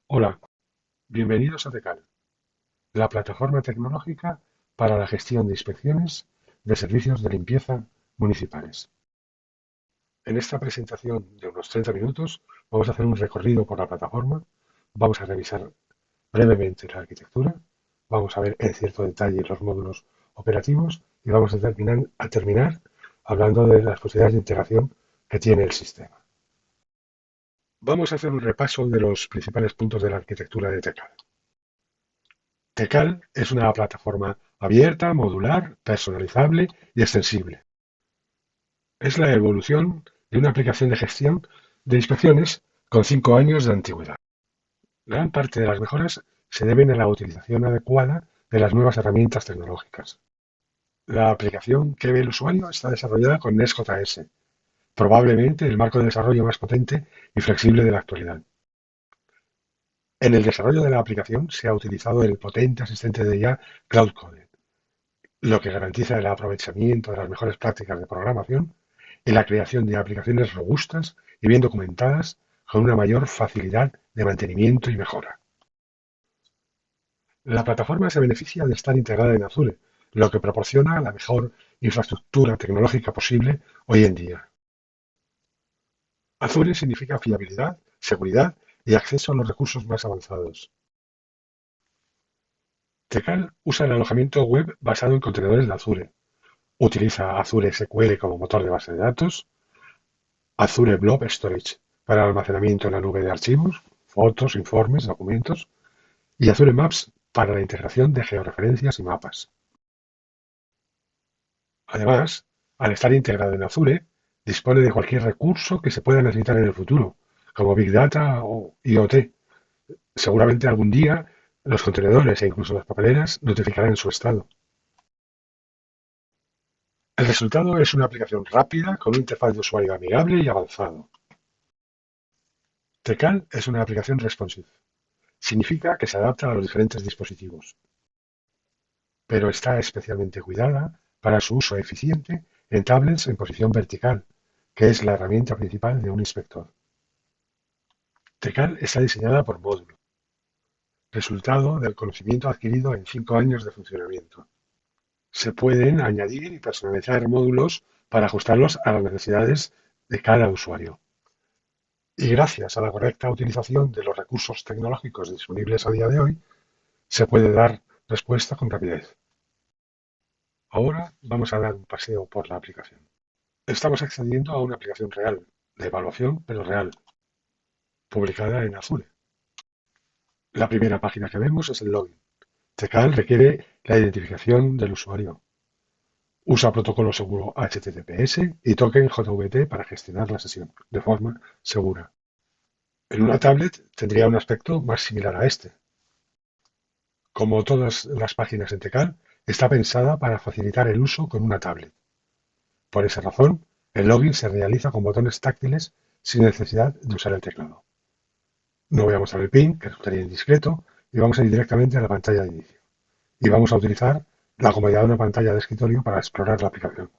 Hola, bienvenidos a Tecal, la plataforma tecnológica para la gestión de inspecciones de servicios de limpieza municipales. En esta presentación de unos 30 minutos vamos a hacer un recorrido por la plataforma, vamos a revisar brevemente la arquitectura, vamos a ver en cierto detalle los módulos operativos y vamos a terminar hablando de las posibilidades de integración que tiene el sistema. Vamos a hacer un repaso de los principales puntos de la arquitectura de Tecal. Tecal es una plataforma abierta, modular, personalizable y extensible. Es la evolución de una aplicación de gestión de inspecciones con 5 años de antigüedad. Gran parte de las mejoras se deben a la utilización adecuada de las nuevas herramientas tecnológicas. La aplicación que ve el usuario está desarrollada con Nest.js, probablemente el marco de desarrollo más potente y flexible de la actualidad. En el desarrollo de la aplicación se ha utilizado el potente asistente de IA Cloud Code, lo que garantiza el aprovechamiento de las mejores prácticas de programación y la creación de aplicaciones robustas y bien documentadas con una mayor facilidad de mantenimiento y mejora. La plataforma se beneficia de estar integrada en Azure, lo que proporciona la mejor infraestructura tecnológica posible hoy en día. Azure significa fiabilidad, seguridad y acceso a los recursos más avanzados. Tecal usa el alojamiento web basado en contenedores de Azure. Utiliza Azure SQL como motor de base de datos, Azure Blob Storage para almacenamiento en la nube de archivos, fotos, informes, documentos, y Azure Maps para la integración de georreferencias y mapas. Además, al estar integrado en Azure, dispone de cualquier recurso que se pueda necesitar en el futuro, como Big Data o IoT. Seguramente algún día los contenedores e incluso las papeleras notificarán su estado. El resultado es una aplicación rápida con una interfaz de usuario amigable y avanzado. Tecal es una aplicación responsive. Significa que se adapta a los diferentes dispositivos, pero está especialmente cuidada para su uso eficiente en tablets en posición vertical, que es la herramienta principal de un inspector. Tecal está diseñada por módulo, resultado del conocimiento adquirido en 5 años de funcionamiento. Se pueden añadir y personalizar módulos para ajustarlos a las necesidades de cada usuario. Y gracias a la correcta utilización de los recursos tecnológicos disponibles a día de hoy, se puede dar respuesta con rapidez. Ahora vamos a dar un paseo por la aplicación. Estamos accediendo a una aplicación real, de evaluación, pero real, publicada en Azure. La primera página que vemos es el login. Tecal requiere la identificación del usuario. Usa protocolo seguro HTTPS y token JWT para gestionar la sesión de forma segura. En una tablet tendría un aspecto más similar a este. Como todas las páginas en Tecal, está pensada para facilitar el uso con una tablet. Por esa razón, el login se realiza con botones táctiles sin necesidad de usar el teclado. No voy a mostrar el PIN, que resultaría indiscreto, y vamos a ir directamente a la pantalla de inicio. Y vamos a utilizar la comodidad de una pantalla de escritorio para explorar la aplicación.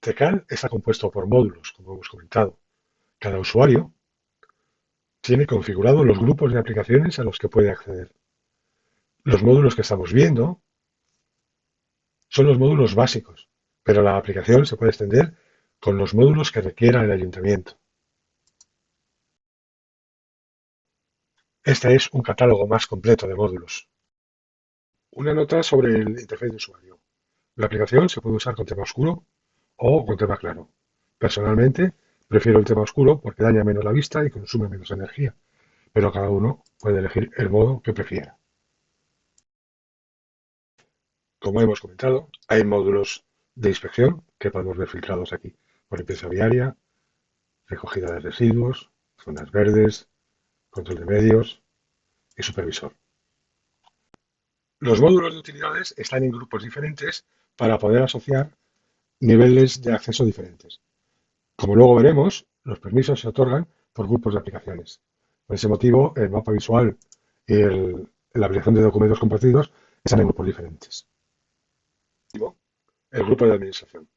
Tecal está compuesto por módulos, como hemos comentado. Cada usuario tiene configurados los grupos de aplicaciones a los que puede acceder. Los módulos que estamos viendo son los módulos básicos, pero la aplicación se puede extender con los módulos que requiera el ayuntamiento. Este es un catálogo más completo de módulos. Una nota sobre el interfaz de usuario. La aplicación se puede usar con tema oscuro o con tema claro. Personalmente, prefiero el tema oscuro porque daña menos la vista y consume menos energía, pero cada uno puede elegir el modo que prefiera. Como hemos comentado, hay módulos de inspección que podemos ver filtrados aquí por limpieza viaria, recogida de residuos, zonas verdes, control de medios y supervisor. Los módulos de utilidades están en grupos diferentes para poder asociar niveles de acceso diferentes. Como luego veremos, los permisos se otorgan por grupos de aplicaciones. Por ese motivo, el mapa visual y la aplicación de documentos compartidos están en grupos diferentes. El grupo de administración.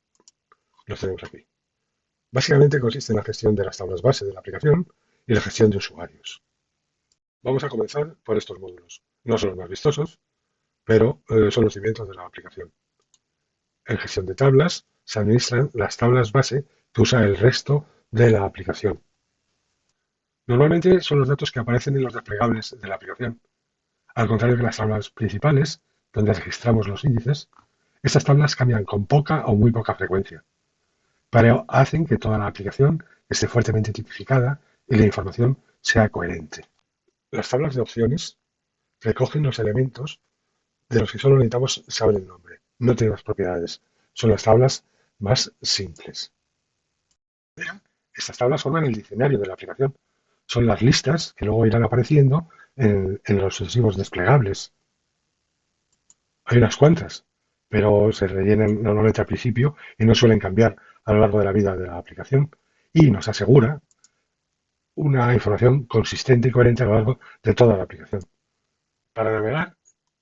Los tenemos aquí. Básicamente consiste en la gestión de las tablas base de la aplicación y la gestión de usuarios. Vamos a comenzar por estos módulos. No son los más vistosos, pero son los cimientos de la aplicación. En gestión de tablas se administran las tablas base que usa el resto de la aplicación. Normalmente son los datos que aparecen en los desplegables de la aplicación. Al contrario que las tablas principales, donde registramos los índices, estas tablas cambian con poca o muy poca frecuencia, pero hacen que toda la aplicación esté fuertemente tipificada y la información sea coherente. Las tablas de opciones recogen los elementos de los que solo necesitamos saber el nombre. No tienen las propiedades. Son las tablas más simples. Estas tablas forman el diccionario de la aplicación. Son las listas que luego irán apareciendo en los sucesivos desplegables. Hay unas cuantas, pero se rellenan normalmente al principio y no suelen cambiar a lo largo de la vida de la aplicación y nos asegura una información consistente y coherente a lo largo de toda la aplicación. Para navegar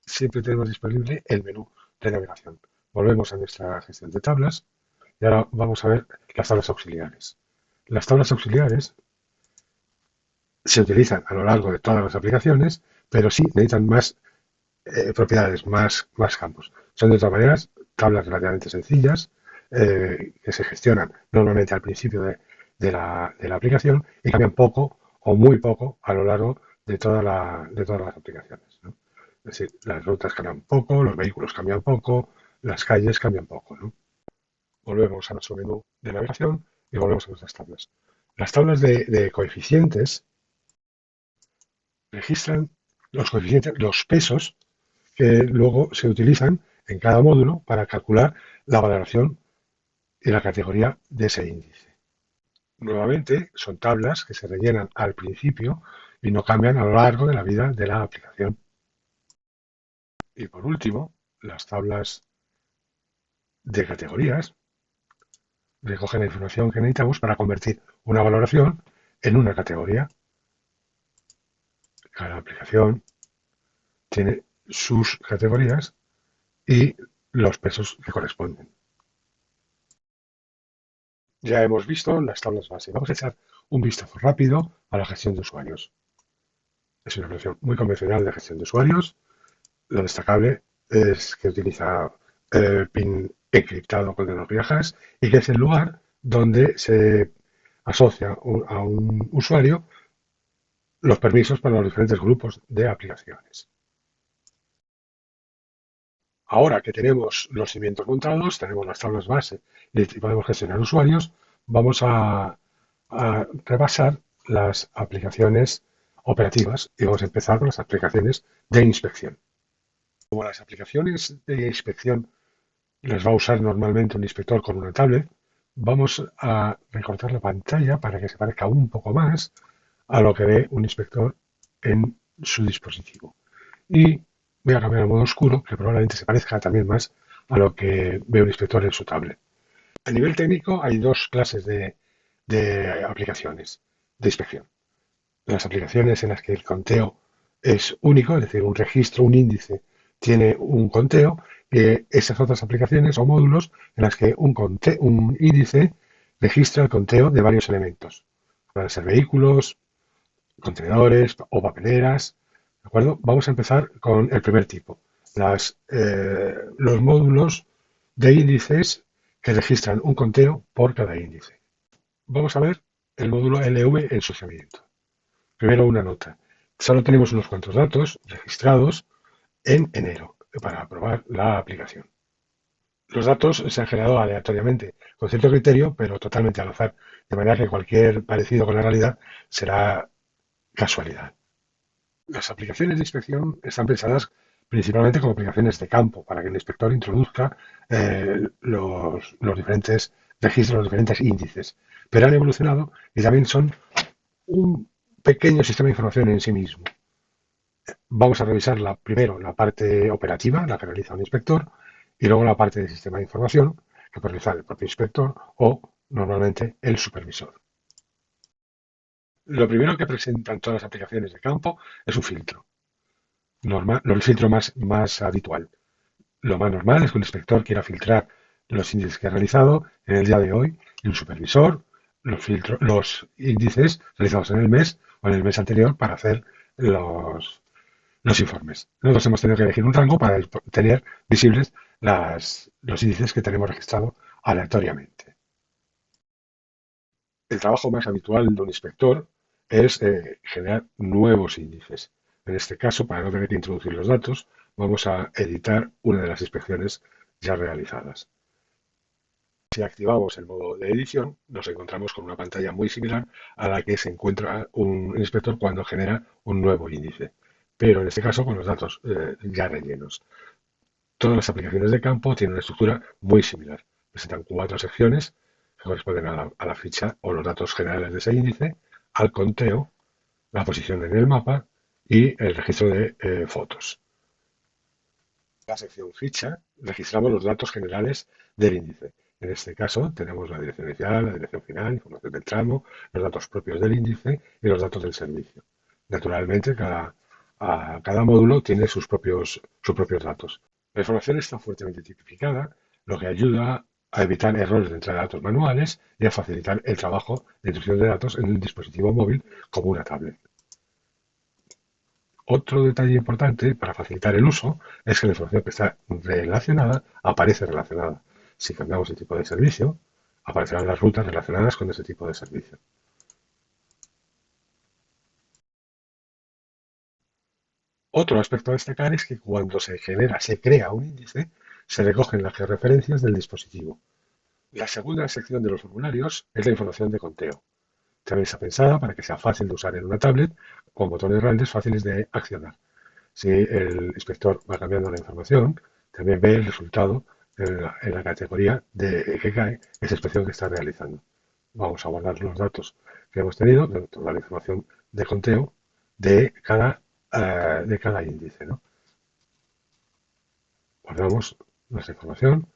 siempre tenemos disponible el menú de navegación. Volvemos a nuestra gestión de tablas y ahora vamos a ver las tablas auxiliares. Las tablas auxiliares se utilizan a lo largo de todas las aplicaciones, pero sí necesitan más propiedades, más campos. Son de todas maneras tablas relativamente sencillas que se gestionan normalmente al principio de la aplicación y cambian poco o muy poco a lo largo de todas las aplicaciones, ¿no? Es decir, las rutas cambian poco, los vehículos cambian poco, las calles cambian poco, ¿no? Volvemos a nuestro menú de navegación y volvemos a nuestras tablas. Las tablas de coeficientes registran los coeficientes, los pesos que luego se utilizan en cada módulo para calcular la valoración y la categoría de ese índice. Nuevamente, son tablas que se rellenan al principio y no cambian a lo largo de la vida de la aplicación. Y por último, las tablas de categorías recogen la información que necesitamos para convertir una valoración en una categoría. Cada aplicación tiene sus categorías y los pesos que corresponden. Ya hemos visto las tablas base. Vamos a echar un vistazo rápido a la gestión de usuarios. Es una aplicación muy convencional de gestión de usuarios. Lo destacable es que utiliza PIN encriptado con tecnología hash y que es el lugar donde se asocia a un usuario los permisos para los diferentes grupos de aplicaciones. Ahora que tenemos los cimientos montados, tenemos las tablas base y podemos gestionar usuarios, vamos a repasar las aplicaciones operativas y vamos a empezar con las aplicaciones de inspección. Como las aplicaciones de inspección las va a usar normalmente un inspector con una tablet, vamos a recortar la pantalla para que se parezca un poco más a lo que ve un inspector en su dispositivo. Y voy a cambiar al modo oscuro, que probablemente se parezca también más a lo que ve un inspector en su tablet. A nivel técnico hay dos clases de aplicaciones de inspección. Las aplicaciones en las que el conteo es único, es decir, un registro, un índice tiene un conteo, y esas otras aplicaciones o módulos en las que un índice registra el conteo de varios elementos. Pueden ser vehículos, contenedores o papeleras. ¿De acuerdo? Vamos a empezar con el primer tipo, los módulos de índices que registran un conteo por cada índice. Vamos a ver el módulo LV ensuciamiento. Primero una nota. Solo tenemos unos cuantos datos registrados en enero para probar la aplicación. Los datos se han generado aleatoriamente, con cierto criterio, pero totalmente al azar, de manera que cualquier parecido con la realidad será casualidad. Las aplicaciones de inspección están pensadas principalmente como aplicaciones de campo, para que el inspector introduzca los diferentes registros, los diferentes índices, pero han evolucionado y también son un pequeño sistema de información en sí mismo. Vamos a revisar primero la parte operativa, la que realiza un inspector, y luego la parte de sistema de información, que puede realizar el propio inspector o normalmente el supervisor. Lo primero que presentan todas las aplicaciones de campo es un filtro. Normal, no el filtro más habitual. Lo más normal es que un inspector quiera filtrar los índices que ha realizado en el día de hoy y un supervisor los índices realizados en el mes o en el mes anterior para hacer los informes. Nosotros hemos tenido que elegir un rango para tener visibles los índices que tenemos registrados aleatoriamente. El trabajo más habitual de un inspector es generar nuevos índices. En este caso, para no tener que introducir los datos, vamos a editar una de las inspecciones ya realizadas. Si activamos el modo de edición, nos encontramos con una pantalla muy similar a la que se encuentra un inspector cuando genera un nuevo índice, pero en este caso con los datos ya rellenos. Todas las aplicaciones de campo tienen una estructura muy similar. Presentan 4 secciones que corresponden a la ficha o los datos generales de ese índice, al conteo, la posición en el mapa y el registro de fotos. En la sección ficha registramos los datos generales del índice. En este caso tenemos la dirección inicial, la dirección final, información del tramo, los datos propios del índice y los datos del servicio. Naturalmente, cada módulo tiene sus propios datos. La información está fuertemente tipificada, lo que ayuda a evitar errores de entrada de datos manuales y a facilitar el trabajo de introducción de datos en un dispositivo móvil como una tablet. Otro detalle importante para facilitar el uso es que la información que está relacionada aparece relacionada. Si cambiamos el tipo de servicio, aparecerán las rutas relacionadas con ese tipo de servicio. Otro aspecto a destacar es que cuando se crea un índice, se recogen las georreferencias del dispositivo. La segunda sección de los formularios es la información de conteo. También está pensada para que sea fácil de usar en una tablet con botones grandes fáciles de accionar. Si el inspector va cambiando la información, también ve el resultado en la categoría que cae esa inspección que está realizando. Vamos a guardar los datos que hemos tenido, toda la información de conteo de cada índice, ¿no? Guardamos nuestra información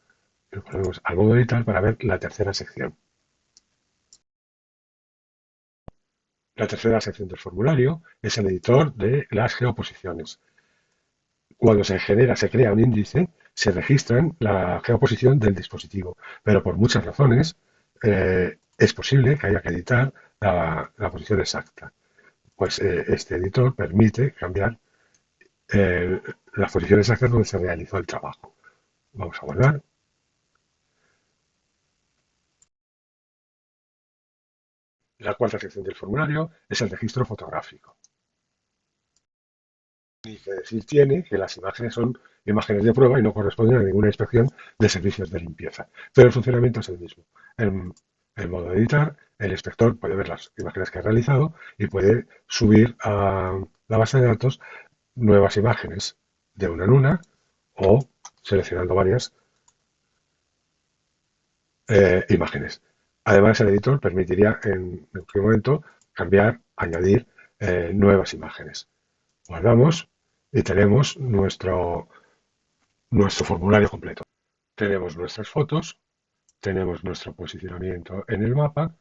y lo ponemos al modo editar para ver la tercera sección. La tercera sección del formulario es el editor de las geoposiciones. Cuando se crea un índice, se registra la geoposición del dispositivo, pero por muchas razones es posible que haya que editar la posición exacta. Pues este editor permite cambiar las posiciones exactas donde se realizó el trabajo. Vamos a guardar. La cuarta sección del formulario es el registro fotográfico. Y que decir tiene que las imágenes son imágenes de prueba y no corresponden a ninguna inspección de servicios de limpieza. Pero el funcionamiento es el mismo. En modo de editar, el inspector puede ver las imágenes que ha realizado y puede subir a la base de datos nuevas imágenes de una en una o seleccionando varias imágenes. Además, el editor permitiría en cualquier momento cambiar, añadir nuevas imágenes. Guardamos y tenemos nuestro formulario completo. Tenemos nuestras fotos, tenemos nuestro posicionamiento en el mapa,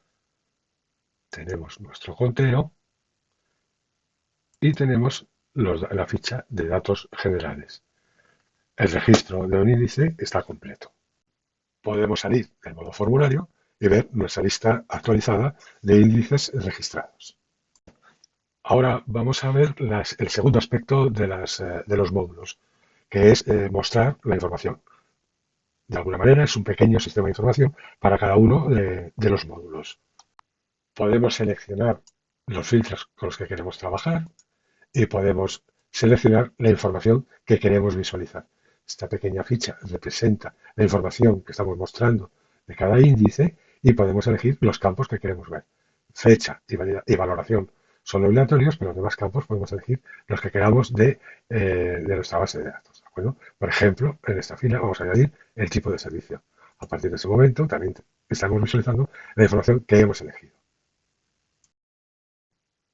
tenemos nuestro conteo y tenemos la ficha de datos generales. El registro de un índice está completo. Podemos salir del modo formulario y ver nuestra lista actualizada de índices registrados. Ahora vamos a ver el segundo aspecto de los módulos, que es mostrar la información. De alguna manera es un pequeño sistema de información para cada uno de los módulos. Podemos seleccionar los filtros con los que queremos trabajar y podemos seleccionar la información que queremos visualizar. Esta pequeña ficha representa la información que estamos mostrando de cada índice y podemos elegir los campos que queremos ver. Fecha y valoración son obligatorios, pero los demás campos podemos elegir los que queramos de nuestra base de datos. ¿De acuerdo? Por ejemplo, en esta fila vamos a añadir el tipo de servicio. A partir de ese momento también estamos visualizando la información que hemos elegido.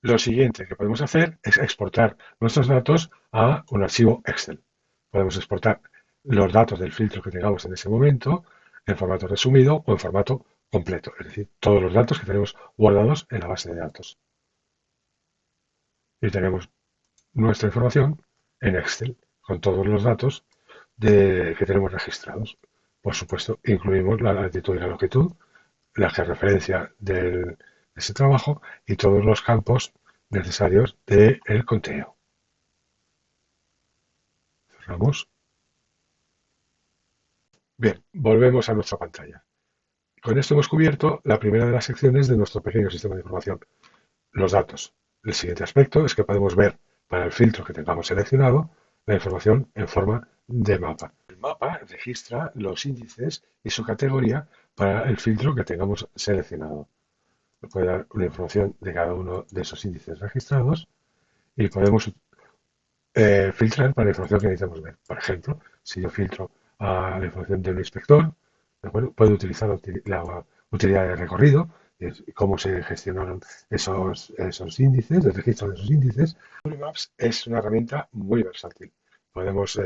Lo siguiente que podemos hacer es exportar nuestros datos a un archivo Excel. Podemos exportar los datos del filtro que tengamos en ese momento en formato resumido o en formato completo, es decir, todos los datos que tenemos guardados en la base de datos. Y tenemos nuestra información en Excel con todos los datos que tenemos registrados. Por supuesto, incluimos la latitud y la longitud, la georreferencia de ese trabajo y todos los campos necesarios del conteo. Cerramos. Bien, volvemos a nuestra pantalla. Con esto hemos cubierto la primera de las secciones de nuestro pequeño sistema de información, los datos. El siguiente aspecto es que podemos ver para el filtro que tengamos seleccionado la información en forma de mapa. El mapa registra los índices y su categoría para el filtro que tengamos seleccionado. Nos puede dar una información de cada uno de esos índices registrados y podemos filtrar para la información que necesitamos ver. Por ejemplo, si yo filtro a la información del inspector, ¿de acuerdo? Puedo utilizar la utilidad de recorrido, cómo se gestionaron esos índices, el registro de esos índices. Google Maps es una herramienta muy versátil. Podemos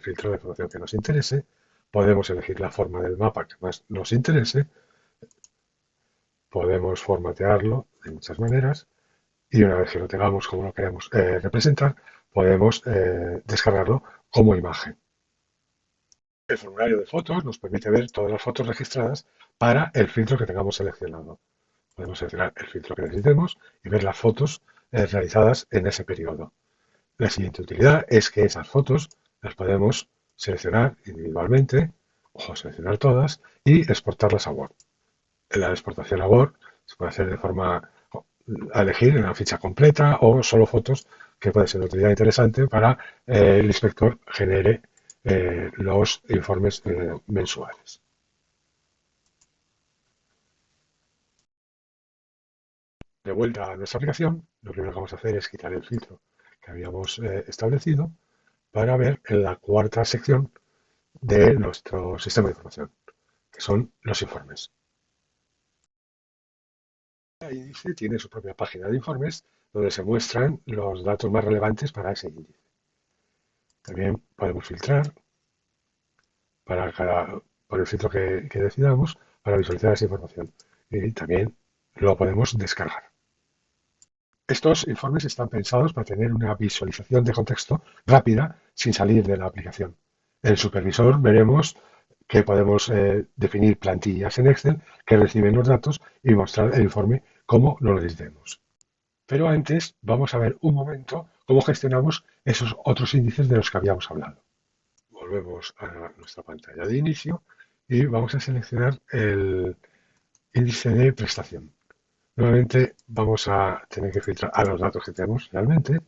filtrar la información que nos interese, podemos elegir la forma del mapa que más nos interese, podemos formatearlo de muchas maneras y una vez que lo tengamos como lo queremos representar, podemos descargarlo como imagen. El formulario de fotos nos permite ver todas las fotos registradas para el filtro que tengamos seleccionado. Podemos seleccionar el filtro que necesitemos y ver las fotos realizadas en ese periodo. La siguiente utilidad es que esas fotos las podemos seleccionar individualmente o seleccionar todas y exportarlas a Word. La exportación a Word se puede hacer de forma a elegir en la ficha completa o solo fotos, que puede ser de utilidad interesante para el inspector genere los informes mensuales. De vuelta a nuestra aplicación, lo primero que vamos a hacer es quitar el filtro que habíamos establecido para ver en la cuarta sección de nuestro sistema de información, que son los informes. Cada índice tiene su propia página de informes donde se muestran los datos más relevantes para ese índice. También podemos filtrar por el filtro que decidamos para visualizar esa información. Y también lo podemos descargar. Estos informes están pensados para tener una visualización de contexto rápida sin salir de la aplicación. En el supervisor veremos que podemos definir plantillas en Excel que reciben los datos y mostrar el informe como lo necesitemos. Pero antes vamos a ver un momento cómo gestionamos esos otros índices de los que habíamos hablado. Volvemos a nuestra pantalla de inicio y vamos a seleccionar el índice de prestación. Nuevamente vamos a tener que filtrar a los datos que tenemos realmente.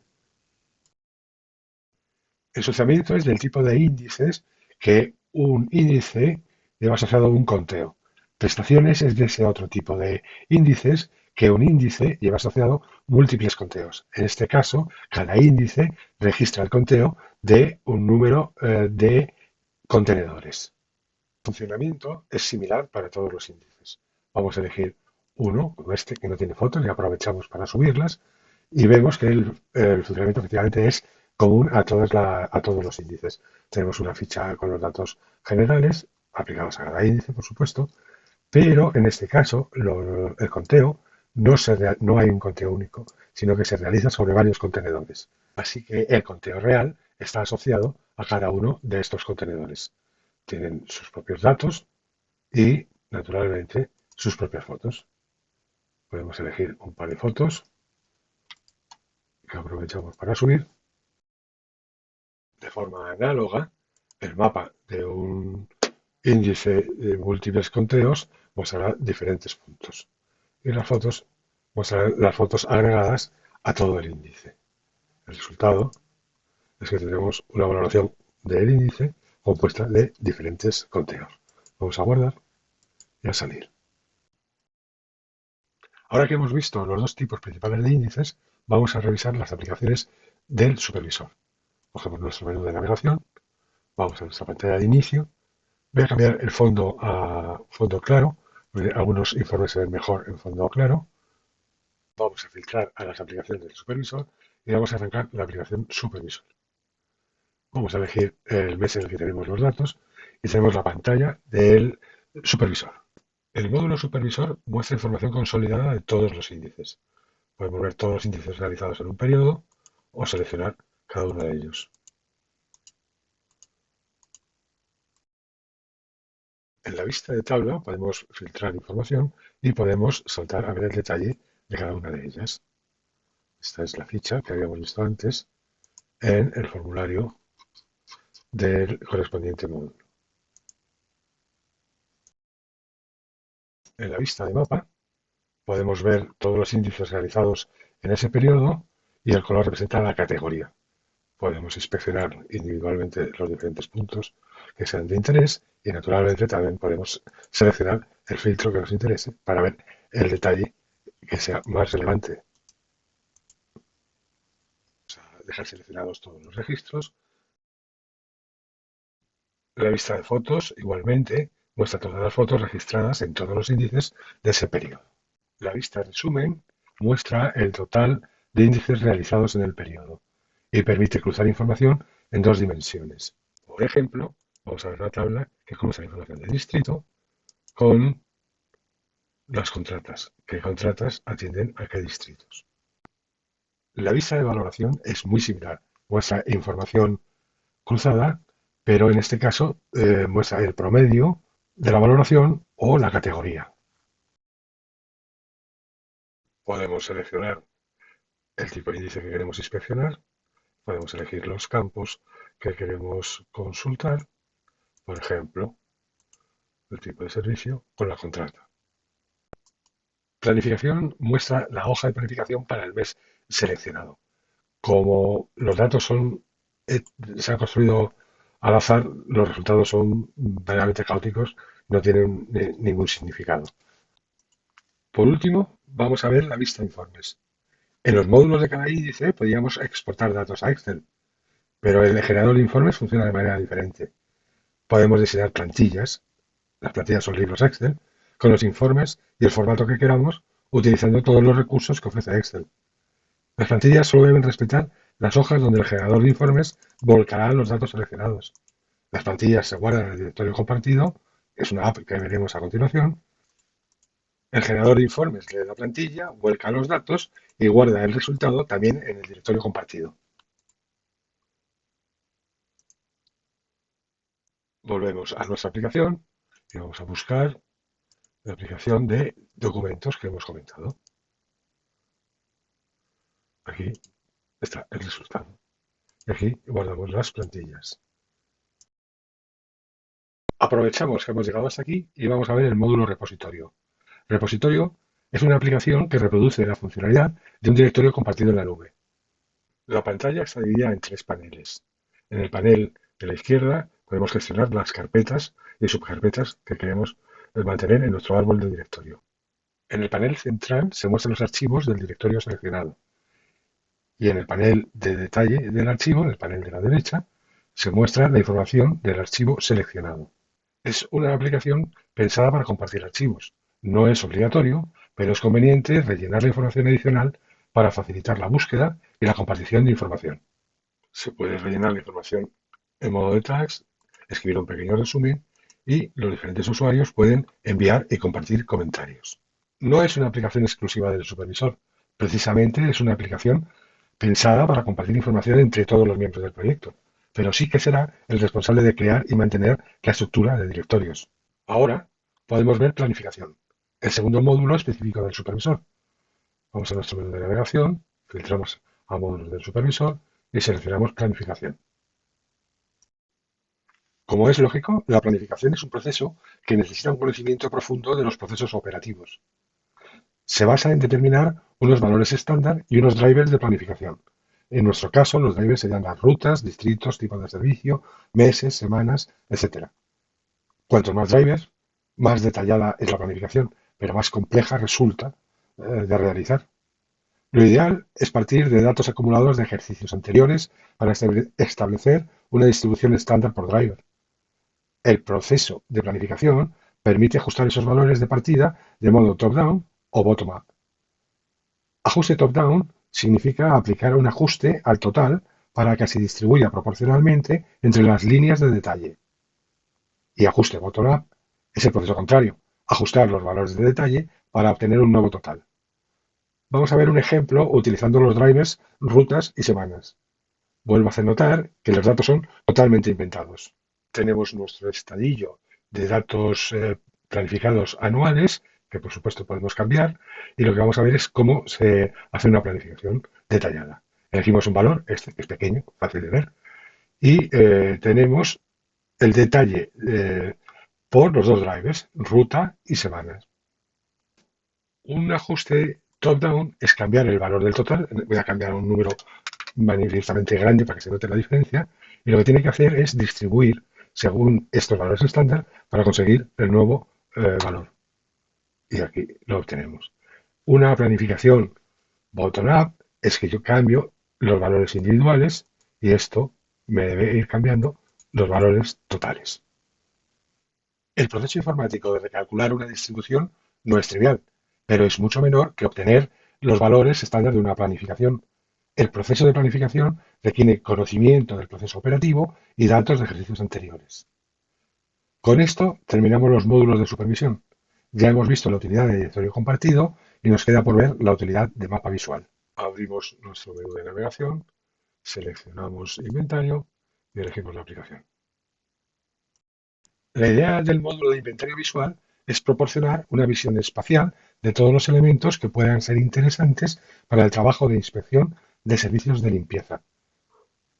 Ensuciamiento es del tipo de índices que un índice lleva asociado a un conteo. Prestaciones es de ese otro tipo de índices que un índice lleva asociado múltiples conteos. En este caso, cada índice registra el conteo de un número de contenedores. El funcionamiento es similar para todos los índices. Vamos a elegir uno, como este, que no tiene fotos, y aprovechamos para subirlas, y vemos que el funcionamiento efectivamente es común a todos los índices. Tenemos una ficha con los datos generales, aplicados a cada índice, por supuesto, pero en este caso el conteo no hay un conteo único, sino que se realiza sobre varios contenedores. Así que el conteo real está asociado a cada uno de estos contenedores. Tienen sus propios datos y, naturalmente, sus propias fotos. Podemos elegir un par de fotos que aprovechamos para subir. De forma análoga, el mapa de un índice de múltiples conteos mostrará diferentes puntos y las fotos mostrarán las fotos agregadas a todo el índice. El resultado es que tenemos una valoración del índice compuesta de diferentes conteos. Vamos a guardar y a salir. Ahora que hemos visto los dos tipos principales de índices, vamos a revisar las aplicaciones del supervisor. Cogemos nuestro menú de navegación, vamos a nuestra pantalla de inicio. Voy a cambiar el fondo a fondo claro, porque algunos informes se ven mejor en fondo claro. Vamos a filtrar a las aplicaciones del supervisor y vamos a arrancar la aplicación supervisor. Vamos a elegir el mes en el que tenemos los datos y tenemos la pantalla del supervisor. El módulo supervisor muestra información consolidada de todos los índices. Podemos ver todos los índices realizados en un periodo o seleccionar cada uno de ellos. En la vista de tabla podemos filtrar información y podemos saltar a ver el detalle de cada una de ellas. Esta es la ficha que habíamos visto antes en el formulario del correspondiente módulo. En la vista de mapa podemos ver todos los índices realizados en ese periodo y el color representa la categoría. Podemos inspeccionar individualmente los diferentes puntos que sean de interés y naturalmente también podemos seleccionar el filtro que nos interese para ver el detalle que sea más relevante. Vamos a dejar seleccionados todos los registros. La lista de fotos igualmente muestra todas las fotos registradas en todos los índices de ese periodo. La vista resumen muestra el total de índices realizados en el periodo y permite cruzar información en dos dimensiones. Por ejemplo, vamos a ver la tabla que cruza la información del distrito con las contratas. ¿Qué contratas atienden a qué distritos? La vista de valoración es muy similar. Muestra información cruzada, pero en este caso muestra el promedio de la valoración o la categoría. Podemos seleccionar el tipo de índice que queremos inspeccionar, podemos elegir los campos que queremos consultar, por ejemplo, el tipo de servicio con la contrata. Planificación muestra la hoja de planificación para el mes seleccionado. Como los datos se han construido al azar, los resultados son verdaderamente caóticos, no tienen ningún significado. Por último, vamos a ver la vista de informes. En los módulos de cada índice podríamos exportar datos a Excel, pero el generador de informes funciona de manera diferente. Podemos diseñar plantillas, las plantillas son libros Excel, con los informes y el formato que queramos, utilizando todos los recursos que ofrece Excel. Las plantillas solo deben respetar las hojas donde el generador de informes volcará los datos seleccionados. Las plantillas se guardan en el directorio compartido, que es una app que veremos a continuación. El generador de informes lee la plantilla, vuelca los datos y guarda el resultado también en el directorio compartido. Volvemos a nuestra aplicación y vamos a buscar la aplicación de documentos que hemos comentado. Aquí está el resultado. Y aquí guardamos las plantillas. Aprovechamos que hemos llegado hasta aquí y vamos a ver el módulo repositorio. Repositorio es una aplicación que reproduce la funcionalidad de un directorio compartido en la nube. La pantalla está dividida en tres paneles. En el panel de la izquierda podemos gestionar las carpetas y subcarpetas que queremos mantener en nuestro árbol de directorio. En el panel central se muestran los archivos del directorio seleccionado. Y en el panel de detalle del archivo, en el panel de la derecha, se muestra la información del archivo seleccionado. Es una aplicación pensada para compartir archivos. No es obligatorio, pero es conveniente rellenar la información adicional para facilitar la búsqueda y la compartición de información. Se puede rellenar la información en modo de tags, escribir un pequeño resumen y los diferentes usuarios pueden enviar y compartir comentarios. No es una aplicación exclusiva del supervisor, precisamente es una aplicación pensada para compartir información entre todos los miembros del proyecto, pero sí que será el responsable de crear y mantener la estructura de directorios. Ahora podemos ver planificación, el segundo módulo específico del supervisor. Vamos a nuestro menú de navegación, filtramos a módulos del supervisor y seleccionamos planificación. Como es lógico, la planificación es un proceso que necesita un conocimiento profundo de los procesos operativos. Se basa en determinar unos valores estándar y unos drivers de planificación. En nuestro caso, los drivers serían las rutas, distritos, tipos de servicio, meses, semanas, etc. Cuantos más drivers, más detallada es la planificación, pero más compleja resulta de realizar. Lo ideal es partir de datos acumulados de ejercicios anteriores para establecer una distribución estándar por driver. El proceso de planificación permite ajustar esos valores de partida de modo top-down o bottom-up. Ajuste top-down significa aplicar un ajuste al total para que se distribuya proporcionalmente entre las líneas de detalle. Y ajuste bottom-up es el proceso contrario, ajustar los valores de detalle para obtener un nuevo total. Vamos a ver un ejemplo utilizando los drivers, rutas y semanas. Vuelvo a hacer notar que los datos son totalmente inventados. Tenemos nuestro estadillo de datos planificados anuales, que por supuesto podemos cambiar, y lo que vamos a ver es cómo se hace una planificación. detallada. Elegimos un valor, este que es pequeño, fácil de ver, y tenemos el detalle por los dos drivers, ruta y semanas. Un ajuste top-down es cambiar el valor del total. Voy a cambiar un número manifiestamente grande para que se note la diferencia. Y lo que tiene que hacer es distribuir según estos valores estándar para conseguir el nuevo valor. Y aquí lo obtenemos. Una planificación bottom-up es que yo cambio los valores individuales y esto me debe ir cambiando los valores totales. El proceso informático de recalcular una distribución no es trivial, pero es mucho menor que obtener los valores estándar de una planificación. El proceso de planificación requiere conocimiento del proceso operativo y datos de ejercicios anteriores. Con esto terminamos los módulos de supervisión. Ya hemos visto la utilidad de directorio compartido y nos queda por ver la utilidad de mapa visual. Abrimos nuestro menú de navegación, seleccionamos inventario y elegimos la aplicación. La idea del módulo de inventario visual es proporcionar una visión espacial de todos los elementos que puedan ser interesantes para el trabajo de inspección de servicios de limpieza.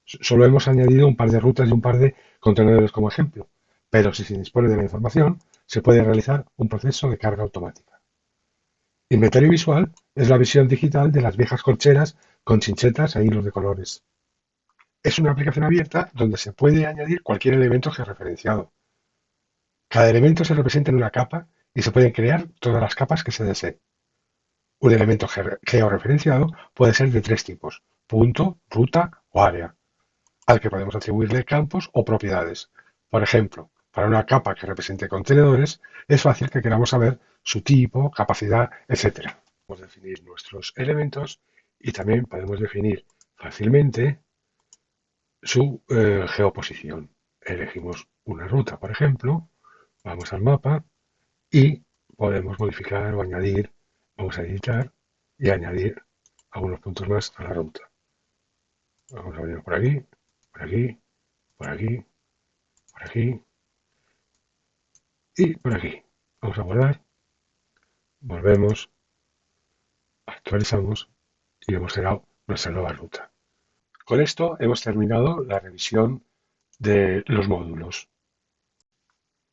Solo hemos añadido un par de rutas y un par de contenedores como ejemplo, pero si se dispone de la información, se puede realizar un proceso de carga automática. Inventario visual es la visión digital de las viejas corcheras con chinchetas e hilos de colores. Es una aplicación abierta donde se puede añadir cualquier elemento georreferenciado. Cada elemento se representa en una capa y se pueden crear todas las capas que se desee. Un elemento georreferenciado puede ser de tres tipos: punto, ruta o área, al que podemos atribuirle campos o propiedades. Por ejemplo, para una capa que represente contenedores, es fácil que queramos saber su tipo, capacidad, etc. Podemos definir nuestros elementos y también podemos definir fácilmente su geoposición. Elegimos una ruta, por ejemplo, vamos al mapa y podemos modificar o añadir, vamos a editar y añadir algunos puntos más a la ruta. Vamos a venir por aquí, por aquí, por aquí, por aquí y por aquí. Vamos a guardar, volvemos, actualizamos y hemos creado nuestra nueva ruta. Con esto hemos terminado la revisión de los módulos.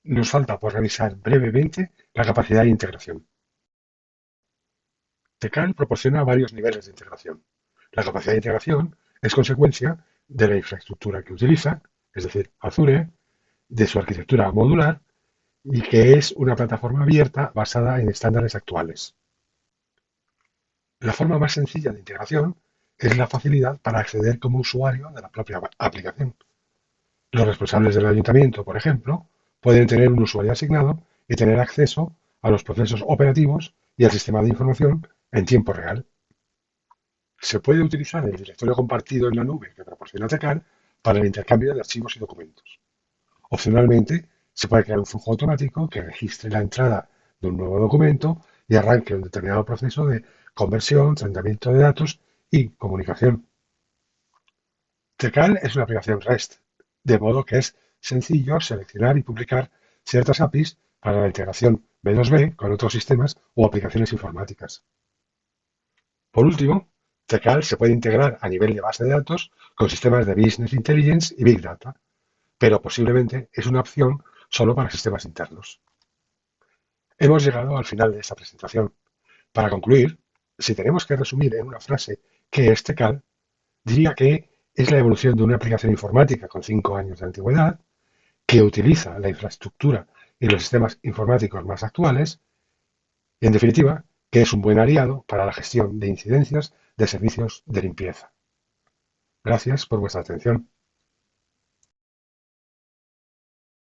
Nos falta por revisar brevemente la capacidad de integración. Tcl proporciona varios niveles de integración. La capacidad de integración es consecuencia de la infraestructura que utiliza, es decir, Azure, de su arquitectura modular y que es una plataforma abierta basada en estándares actuales. La forma más sencilla de integración es la facilidad para acceder como usuario de la propia aplicación. Los responsables del ayuntamiento, por ejemplo, pueden tener un usuario asignado y tener acceso a los procesos operativos y al sistema de información en tiempo real. Se puede utilizar el directorio compartido en la nube que proporciona Tcl para el intercambio de archivos y documentos. Opcionalmente, se puede crear un flujo automático que registre la entrada de un nuevo documento y arranque un determinado proceso de conversión, tratamiento de datos y comunicación. Tcl es una aplicación REST, de modo que es sencillo seleccionar y publicar ciertas APIs para la integración B2B con otros sistemas o aplicaciones informáticas. Por último, Tcl se puede integrar a nivel de base de datos con sistemas de Business Intelligence y Big Data, pero posiblemente es una opción solo para sistemas internos. Hemos llegado al final de esta presentación. Para concluir, si tenemos que resumir en una frase qué es Tcl, diría que es la evolución de una aplicación informática con 5 años de antigüedad, que utiliza la infraestructura y los sistemas informáticos más actuales, y en definitiva, que es un buen aliado para la gestión de incidencias de servicios de limpieza. Gracias por vuestra atención.